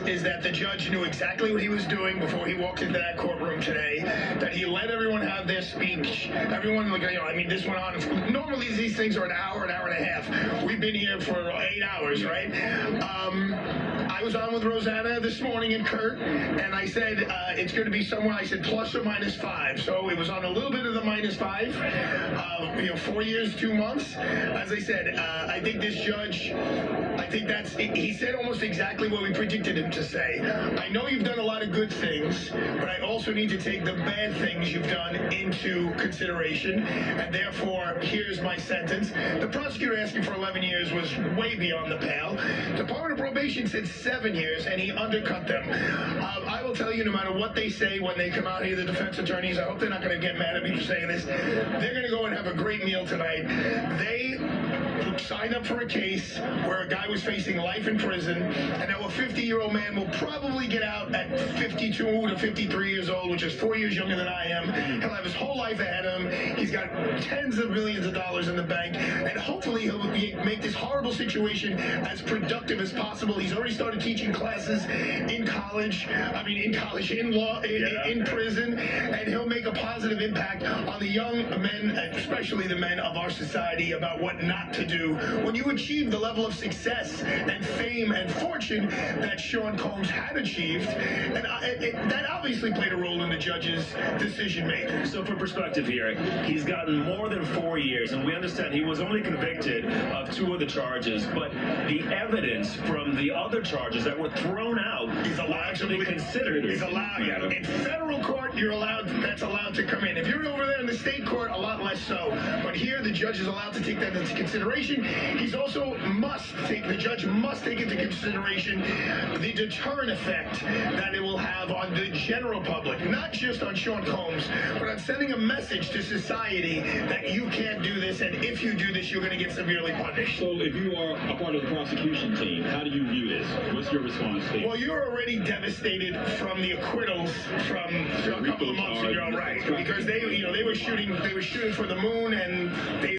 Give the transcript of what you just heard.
is that the judge knew exactly what he was doing before he walked into that courtroom today, that he let everyone have their speech. Everyone, this went on. Normally these things are an hour and a half. We've been here for 8 hours, right? I was on with Rosanna this morning and Kurt, and I said it's going to be somewhere, I said plus or minus 5. So it was on a little bit of the minus 5. 4 years, 2 months. As I said, I think this judge, he said almost exactly what we predicted him to say. I know you've done a lot of good things, but I also need to take the bad things you've done into consideration, and therefore, here's my sentence. The prosecutor asking for 11 years was way beyond the pale. Department of Probation said 7 years, and he undercut them. I will tell you, no matter what they say when they come out here, the defense attorneys, I hope they're not going to get mad at me for saying this, they're going to go and have a great meal tonight. They signed up for a case where a guy was facing life in prison, and now a 50-year-old man will probably get out at 52 to 53 years old, which is 4 years younger than I am. He'll have his whole life ahead of him. He's got tens of millions of dollars in the bank, and hopefully he'll make this horrible situation as productive as possible. He's already started teaching classes in law, in prison, and he'll make a positive impact on the young men, especially the men of our society, about what not to do when you achieve the level of success and fame and fortune that Sean Combs had achieved. And that obviously played a role in the judge's decision making. So for perspective here, he's gotten more than 4 years, and we understand he was only convicted of 2 of the charges, but the evidence from the other charges that were thrown out is allowed to be considered. Is allowed. In federal court, that's allowed to come in. If you're over there in the state court, a lot less so. But here, the judge is allowed to take that into consideration. The judge must take into consideration the deterrent effect that it will have on the general public, not just on Sean Combs, but on sending a message to society that you can't do this, and if you do this, you're going to get severely punished. So if you are a part of the prosecution team, how do you view this? What's your response to it? Well, you're already devastated from the acquittals from a couple of months ago, right? Because they were shooting for the moon, and they